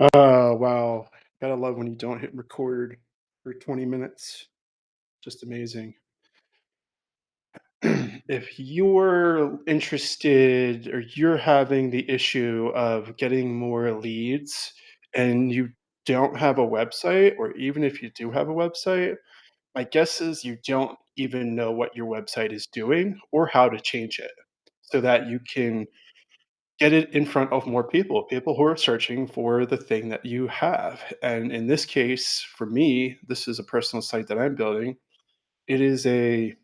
Oh, wow. Gotta love when you don't hit record for 20 minutes. Just amazing. If you're interested or you're having the issue of getting more leads and you don't have a website, or even if you do have a website, my guess is you don't even know what your website is doing or how to change it so that you can get it in front of more people who are searching for the thing that you have. And in this case, for me, this is a personal site that I'm building. It is a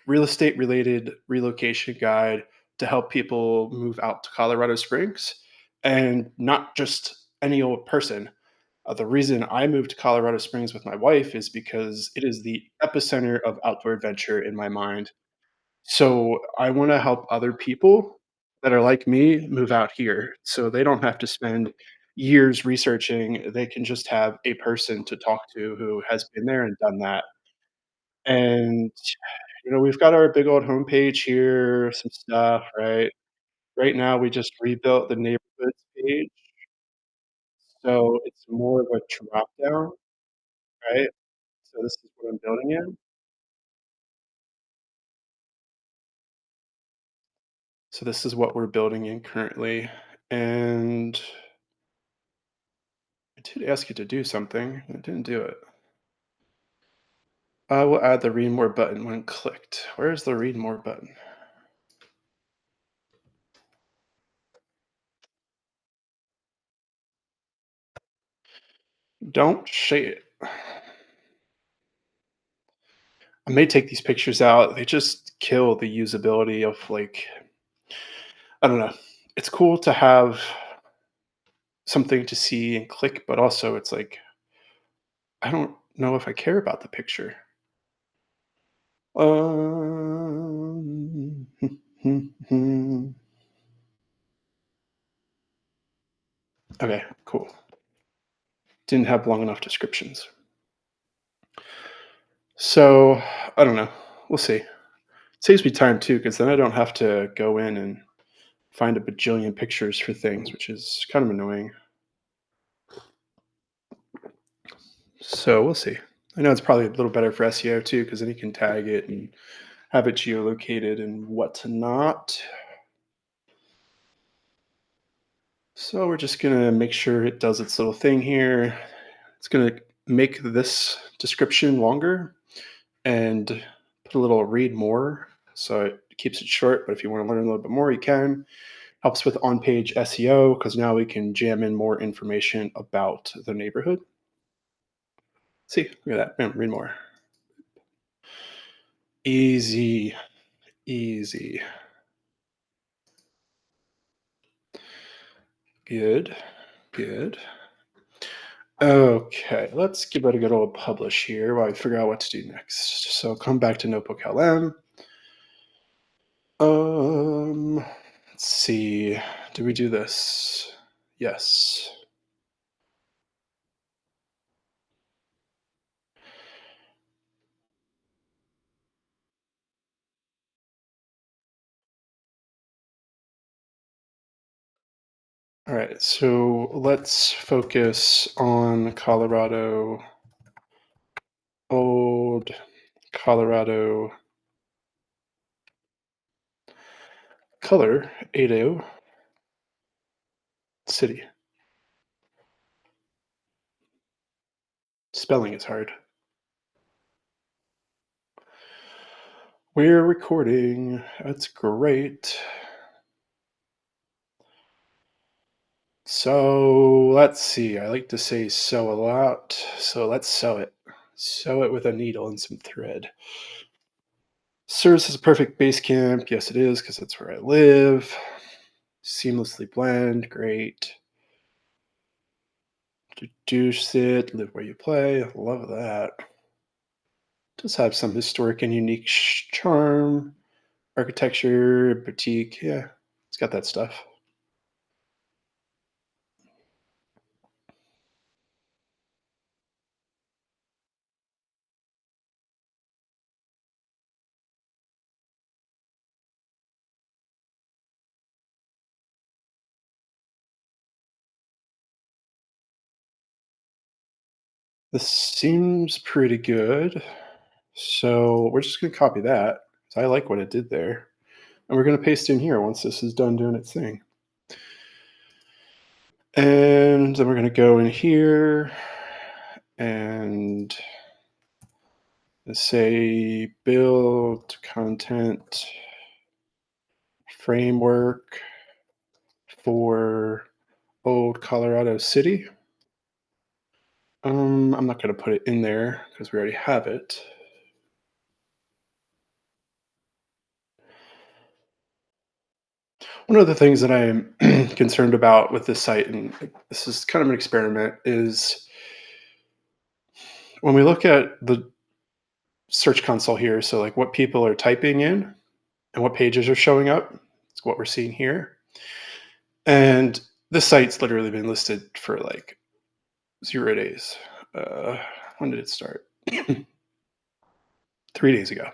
real estate related relocation guide to help people move out to Colorado Springs, and not just any old person. The reason I moved to Colorado Springs with my wife is because it is the epicenter of outdoor adventure in my mind. So I wanna help other people that are like me move out here, so they don't have to spend years researching. They can just have a person to talk to who has been there and done that. And, we've got our big old homepage here, some stuff, right? Right now, we just rebuilt the neighborhoods page, so it's more of a drop down, right? So this is what I'm building in. So this is what we're building in currently, and I did ask you to do something. It didn't do it. I will add the read more button when clicked. Where's the read more button? Don't shade it. I may take these pictures out. They just kill the usability of, like, I don't know. It's cool to have something to see and click, but also it's like I don't know if I care about the picture. Um, okay, cool. Didn't have long enough descriptions. So I don't know. We'll see. Saves me time too, because then I don't have to go in and find a bajillion pictures for things, which is kind of annoying. So we'll see. I know it's probably a little better for SEO too, because then you can tag it and have it geolocated and whatnot. So we're just gonna make sure it does its little thing here. It's gonna make this description longer and put a little read more. So it keeps it short, but if you want to learn a little bit more, you can. Helps with on-page SEO because now we can jam in more information about the neighborhood. See, look at that. Bam, read more. Easy, easy. Good, good. Okay, let's give it a good old publish here while I figure out what to do next. So come back to Notebook LM. Let's see. Do we do this? Yes. All right, so let's focus on Colorado, old Colorado color, 80 city. Spelling is hard. We're recording. That's great. So let's see. I like to say sew a lot. So let's sew it. Sew it with a needle and some thread. Serves as a perfect base camp. Yes, it is, because that's where I live. Seamlessly blend. Great. Deduce it. Live where you play. Love that. Does have some historic and unique charm. Architecture, boutique. Yeah, it's got that stuff. This seems pretty good. So we're just going to copy that. 'Cause I like what it did there. And we're going to paste in here once this is done doing its thing. And then we're going to go in here and say build content framework for Old Colorado City. I'm not going to put it in there because we already have it. One of the things that I am concerned about with this site, and this is kind of an experiment, is when we look at the search console here, so like what people are typing in and what pages are showing up, it's what we're seeing here. And this site's literally been listed for like 0 days. When did it start? 3 days ago.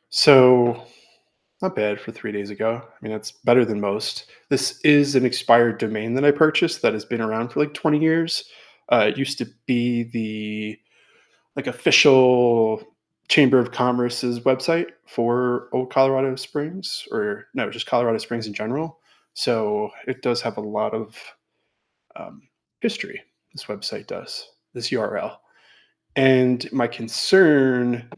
So not bad for 3 days ago. I mean, that's better than most. This is an expired domain that I purchased that has been around for like 20 years. It used to be the like official Chamber of Commerce's website for Old Colorado Springs, or no, just Colorado Springs in general. So it does have a lot of um, history. This website does, this URL. And my concern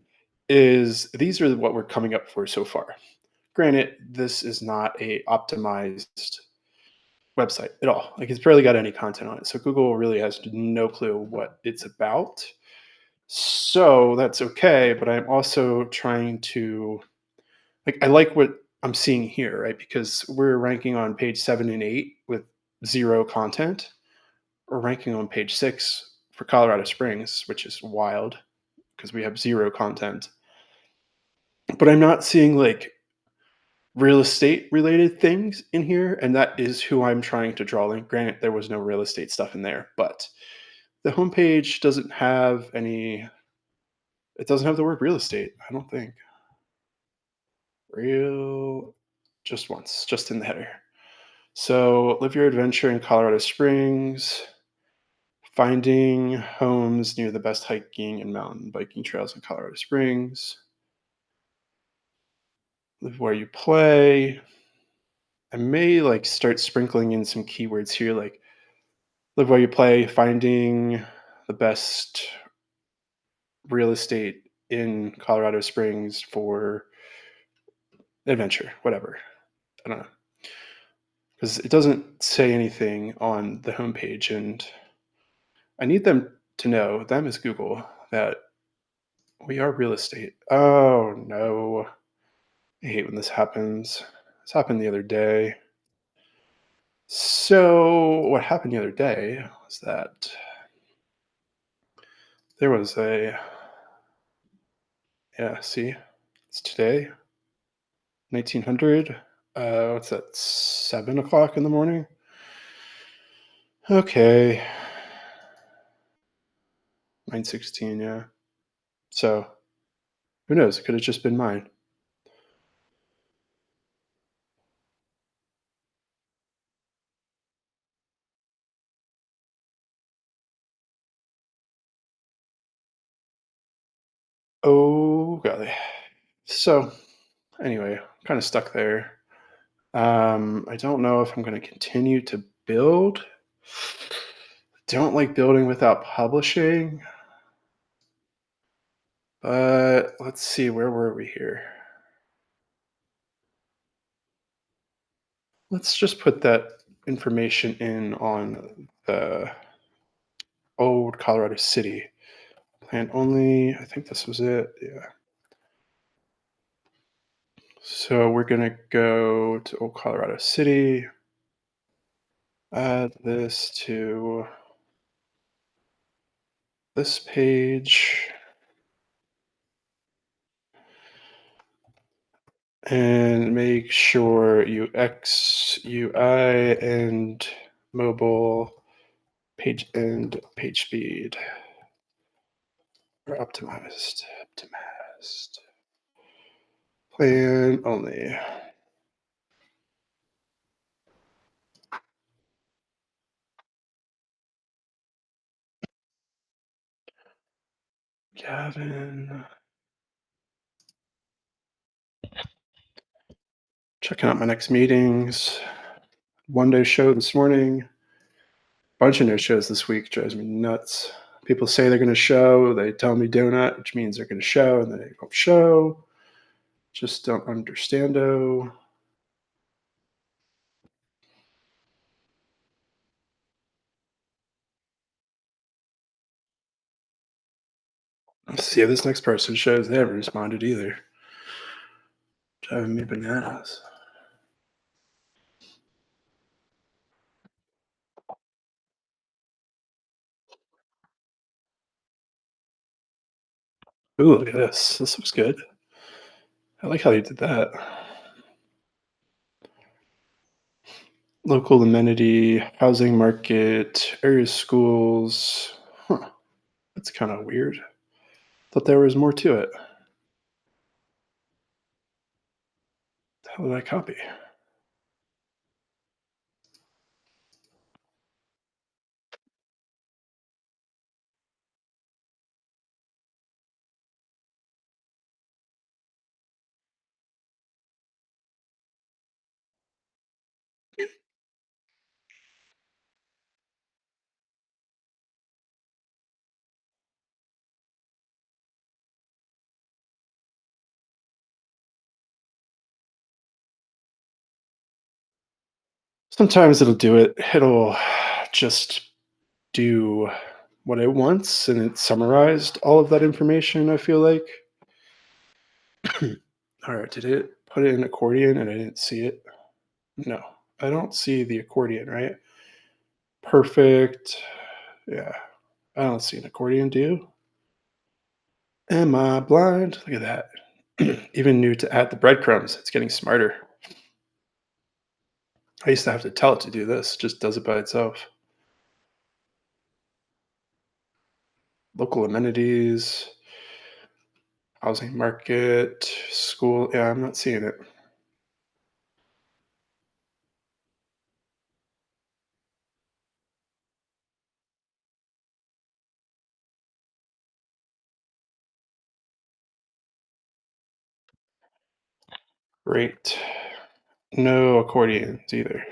is these are what we're coming up for so far. Granted, this is not a optimized website at all. Like it's barely got any content on it. So Google really has no clue what it's about. So that's okay, but I'm also trying to like I like what I'm seeing here, right? Because we're ranking on page 7 and 8 with zero content. We're ranking on page 6 for Colorado Springs, which is wild because we have zero content. But I'm not seeing like real estate related things in here, and that is who I'm trying to draw in. Granted, there was no real estate stuff in there, but the homepage doesn't have any. It doesn't have the word real estate. I don't think real. Just once, just in the header. So, live your adventure in Colorado Springs. Finding homes near the best hiking and mountain biking trails in Colorado Springs. Live where you play. I may like start sprinkling in some keywords here, like live where you play, finding the best real estate in Colorado Springs for adventure, whatever. I don't know. Because it doesn't say anything on the homepage, and I need them to know, them as Google, that we are real estate. Oh no. I hate when this happens. This happened the other day. So, what happened the other day was that there was a, yeah, see, it's today, 1900. What's that, 7 o'clock in the morning? Okay, 9:16, yeah. So, who knows? It could have just been mine. Oh, golly. So, anyway, kind of stuck there. I don't know if I'm going to continue to build. Don't like building without publishing. But let's see, where were we here? Let's just put that information in on the old Colorado City. Plan only, I think this was it. Yeah. So we're going to go to old Colorado City, add this to this page, and make sure UX, UI, and mobile page and page speed are optimized. Optimized. Plan only. Gavin. Checking out my next meetings. One day show this morning. Bunch of no shows this week. Drives me nuts. People say they're going to show. They tell me donut, which means they're going to show, and then they don't show. Just don't understand. Let's see if this next person shows. They haven't responded either. Driving me bananas. Ooh, look at this. This looks good. I like how you did that. Local amenity, housing market, area schools. Huh. That's kind of weird. Thought there was more to it. How did I copy? Sometimes it'll do it. It'll just do what it wants, and it summarized all of that information, I feel like. All right, did it put it in accordion and I didn't see it? No, I don't see the accordion, right? Perfect. Yeah, I don't see an accordion, do you? Am I blind? Look at that. Even knew to add the breadcrumbs. It's getting smarter. I used to have to tell it to do this, it just does it by itself. Local amenities, housing market, school. Yeah, I'm not seeing it. Great. No accordions either.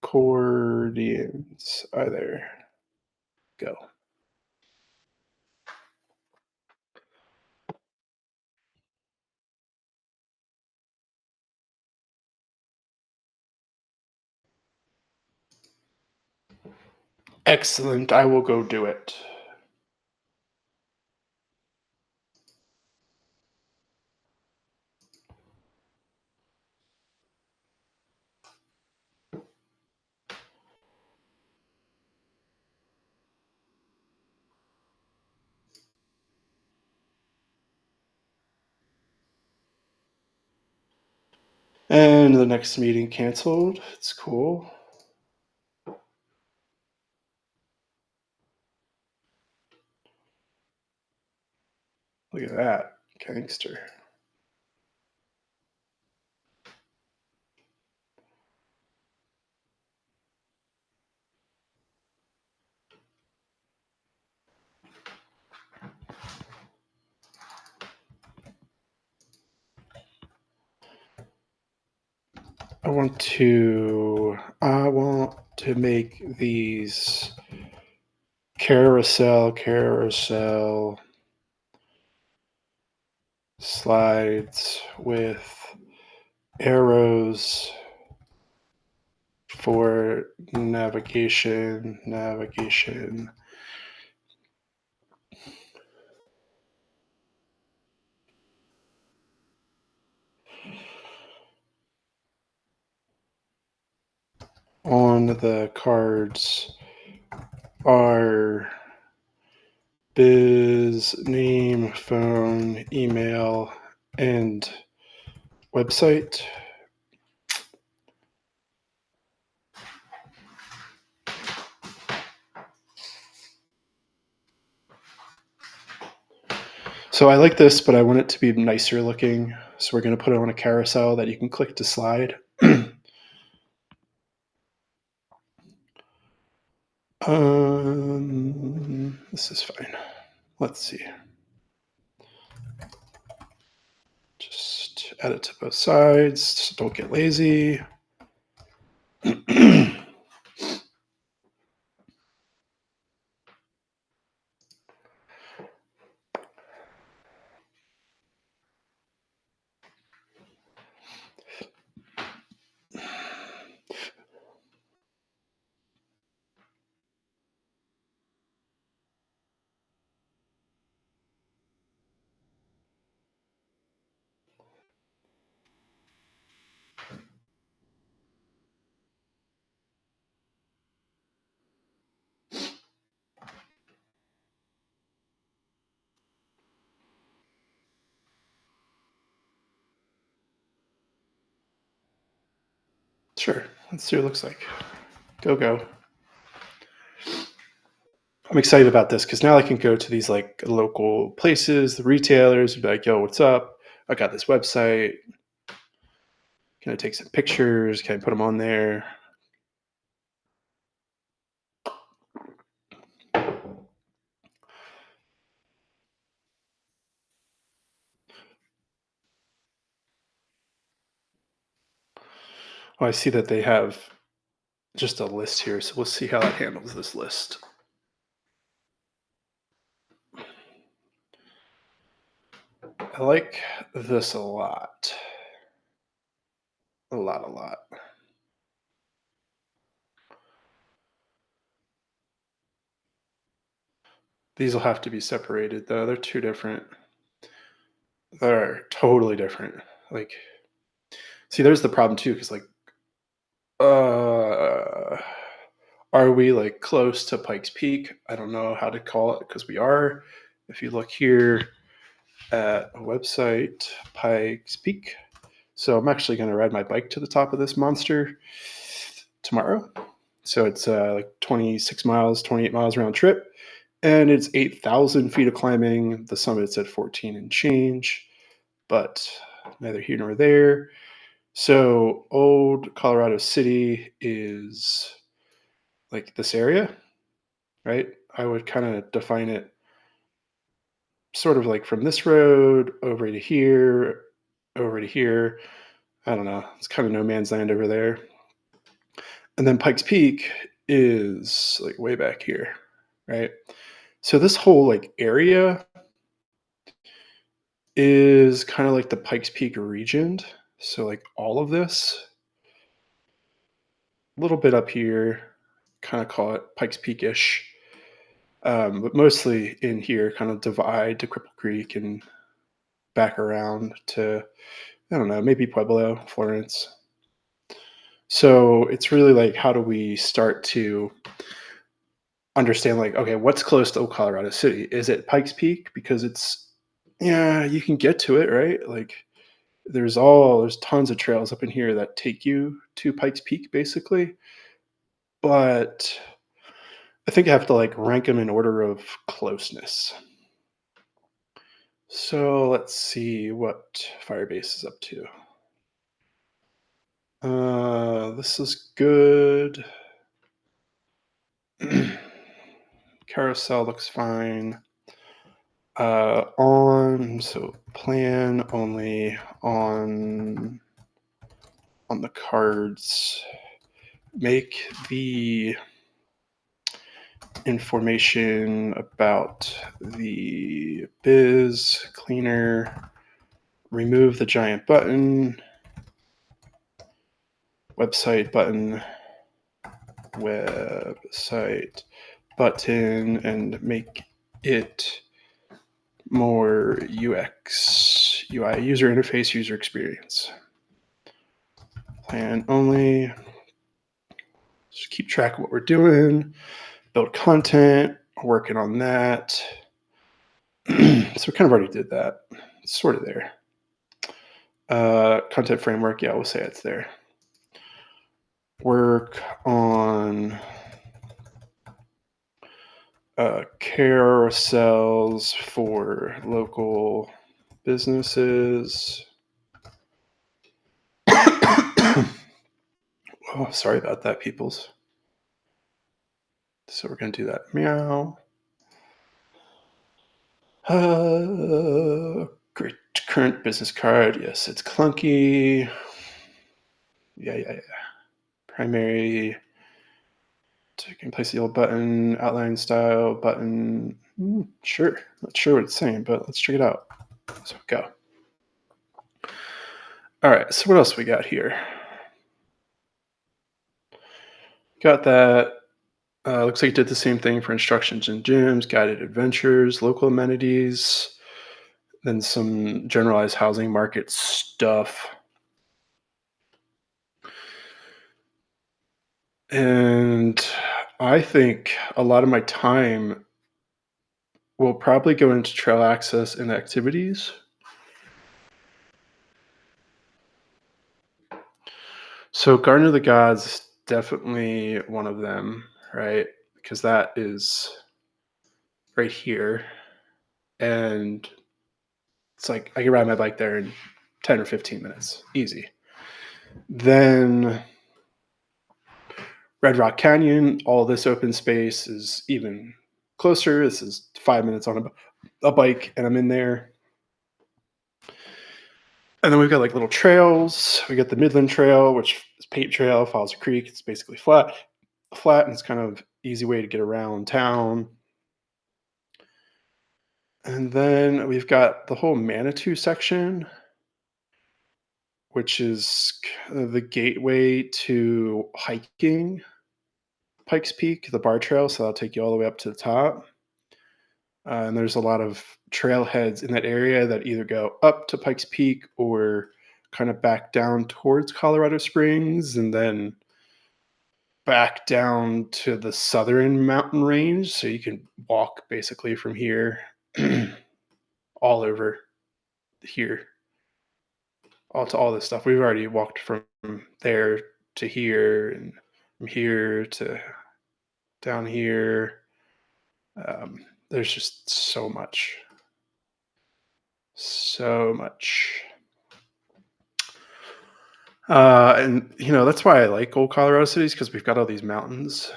Accordions are there. Go. Excellent. I will go do it. And the next meeting canceled. It's cool. Look at that. Gangster. I want to make these carousel slides with arrows for navigation. On the cards are biz, name, phone, email, and website. So I like this, but I want it to be nicer looking. So we're going to put it on a carousel that you can click to slide. This is fine. Let's see. Add it to both sides. Don't get lazy. Sure. Let's see what it looks like. Go. I'm excited about this because now I can go to these like local places, the retailers, and be like, yo, what's up? I got this website. Can I take some pictures? Can I put them on there? Oh, I see that they have just a list here. So let's see how it handles this list. I like this a lot. A lot. These will have to be separated though. They're too different. They're totally different. Like, see, there's the problem too, because like, uh, are we like close to Pikes Peak? I don't know how to call it because we are. If you look here at a website, Pikes Peak. So I'm actually going to ride my bike to the top of this monster tomorrow. So it's like 26 miles, 28 miles round trip. And it's 8,000 feet of climbing. The summit's at 14 and change, but neither here nor there. So old Colorado City is like this area, right? I would kind of define it sort of like from this road over to here, over to here. I don't know. It's kind of no man's land over there. And then Pikes Peak is like way back here, right? So this whole like area is kind of like the Pikes Peak region. So like all of this, a little bit up here, kind of call it Pikes Peak-ish. But mostly in here, kind of divide to Cripple Creek and back around to, I don't know, maybe Pueblo, Florence. So it's really like, how do we start to understand, like, okay, what's close to Colorado City? Is it Pikes Peak? Because it's, yeah, you can get to it, right? Like, there's tons of trails up in here that take you to Pikes Peak, basically. But I think I have to like rank them in order of closeness. So let's see what Firebase is up to. This is good. Carousel looks fine. So plan only on the cards. Make the information about the biz cleaner. Remove the giant button. Website button. Website button, and make it more UX, UI, user interface, user experience. Plan only. Just keep track of what we're doing. Build content, working on that. So we kind of already did that. It's sort of there. Content framework, yeah, we'll say it's there. Work on carousels for local businesses. Oh, sorry about that, peoples. So we're going to do that. Meow. Great current business card. Yes, it's clunky. Yeah. Primary. So you can place the old button, outline style, button. Sure. Not sure what it's saying, but let's check it out. So go. All right. So what else we got here? Got that. Looks like it did the same thing for instructions in gyms, guided adventures, local amenities, then some generalized housing market stuff. And I think a lot of my time will probably go into trail access and activities. So Garden of the Gods, definitely one of them, right? Because that is right here. And it's like I can ride my bike there in 10 or 15 minutes. Easy. Then Red Rock Canyon, all this open space is even closer. This is 5 minutes on a bike, and I'm in there. And then we've got like little trails. We got the Midland Trail, which is Pate Trail, follows a creek. It's basically flat, and it's kind of easy way to get around town. And then we've got the whole Manitou section, which is the gateway to hiking Pikes Peak, the bar trail. So that'll take you all the way up to the top. And there's a lot of trailheads in that area that either go up to Pikes Peak or kind of back down towards Colorado Springs and then back down to the southern mountain range. So you can walk basically from here all over here, all to all this stuff. We've already walked from there to here and from here to down here. There's just so much. So much. And that's why I like old Colorado cities because we've got all these mountains,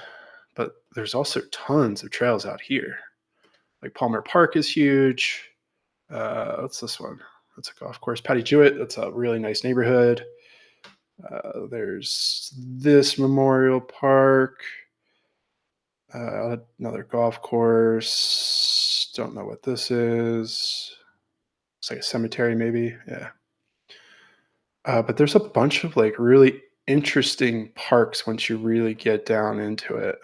but there's also tons of trails out here. Like Palmer Park is huge. What's this one? That's a golf course. Patty Jewett. That's a really nice neighborhood. There's this Memorial Park. Another golf course. Don't know what this is. Looks like a cemetery, maybe. Yeah. But there's a bunch of like really interesting parks once you really get down into it.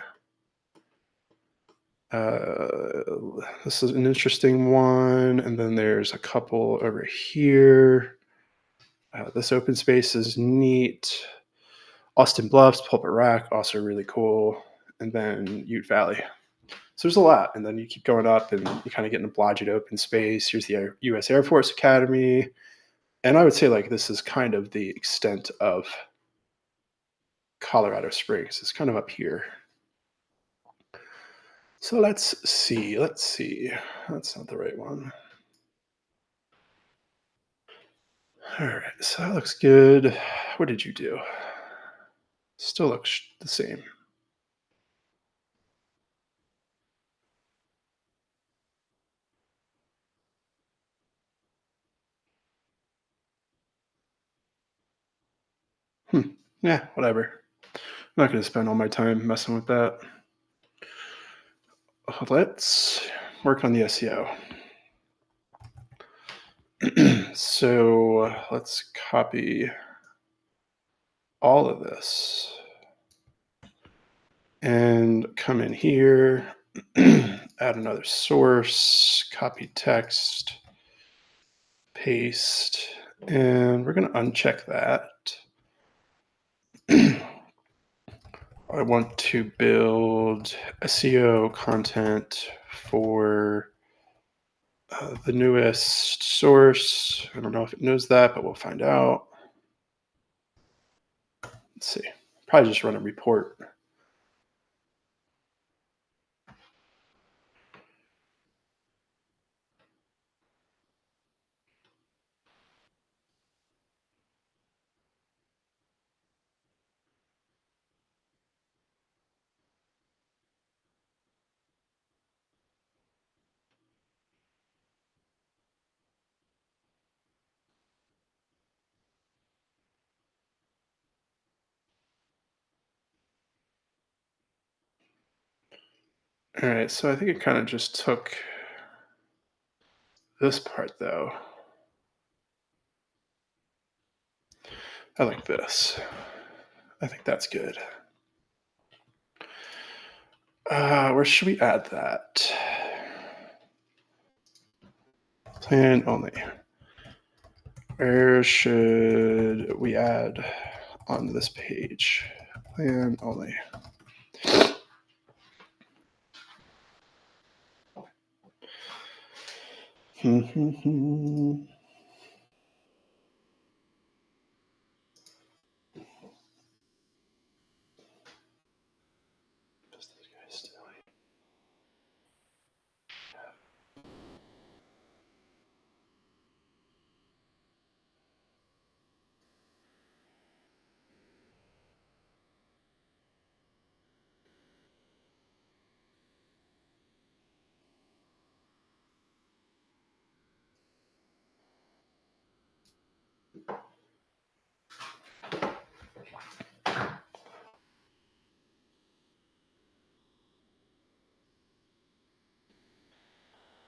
This is an interesting one, and then there's a couple over here. This open space is neat. Austin Bluffs, Pulpit Rock, also really cool. And then Ute Valley. So there's a lot. And then you keep going up and you kind of get in a blodged open space. Here's the U.S. Air Force Academy. And I would say like this is kind of the extent of Colorado Springs. It's kind of up here. So let's see. That's not the right one. All right. So that looks good. What did you do? Still looks the same. Yeah, whatever. I'm not going to spend all my time messing with that. Let's work on the SEO. So let's copy all of this and come in here, add another source, copy text, paste, and we're going to uncheck that. I want to build SEO content for the newest source. I don't know if it knows that, but we'll find out. Let's see. Probably just run a report. All right, so I think it kind of just took this part though. I like this. I think that's good. Where should we add that? Plan only. Where should we add on this page? Plan only.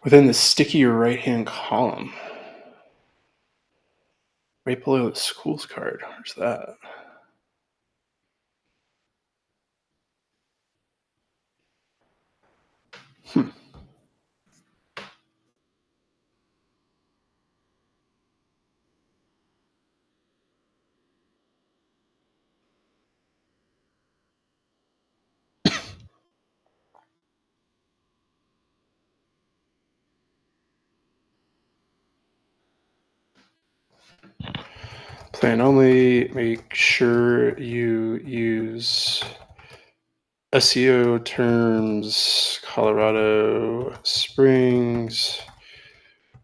Within the sticky right-hand column, right below the Skool's card. Where's that? Plan only. Make sure you use SEO terms, Colorado Springs,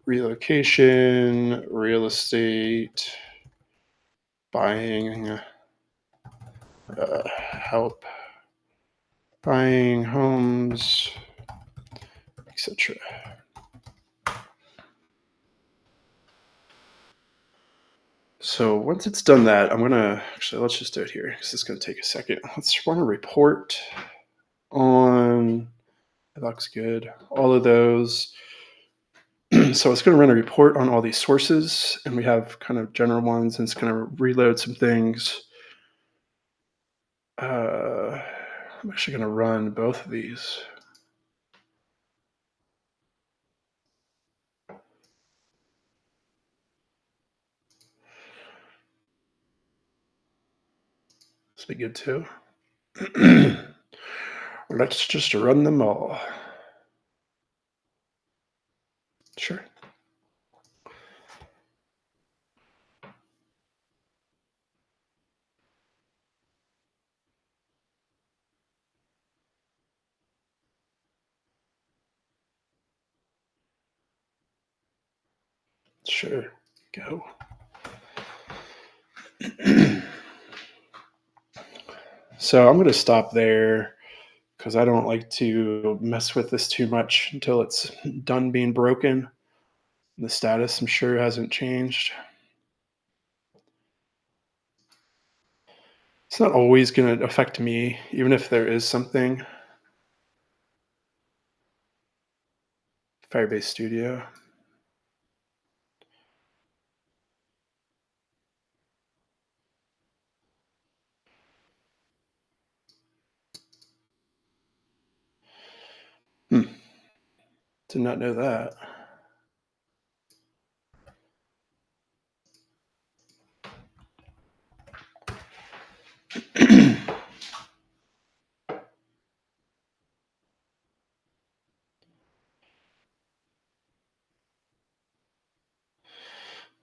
relocation, real estate, buying, help, buying homes, etc. So once it's done that, I'm gonna actually let's just do it here because it's gonna take a second. Let's run a report on. It looks good. All of those. So it's going to run a report on all these sources, and we have kind of general ones, and it's going to reload some things. I'm actually going to run both of these. This will be good too. Let's just run them all. Sure. Sure. Go. So I'm going to stop there because I don't like to mess with this too much until it's done being broken. The status, I'm sure, hasn't changed. It's not always going to affect me, even if there is something. Firebase Studio. Did not know that.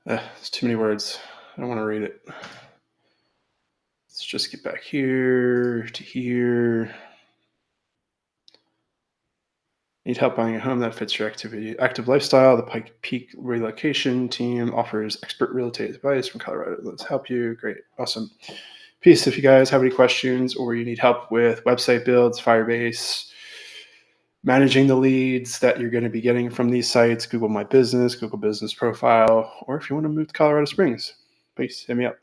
It's too many words. I don't want to read it. Let's just get back here to here. Need help buying a home that fits your active lifestyle. The Pike Peak Relocation team offers expert real estate advice from Colorado. Let's help you. Great. Awesome. Peace. If you guys have any questions or you need help with website builds, Firebase, managing the leads that you're going to be getting from these sites, Google My Business, Google Business Profile, or if you want to move to Colorado Springs, please hit me up.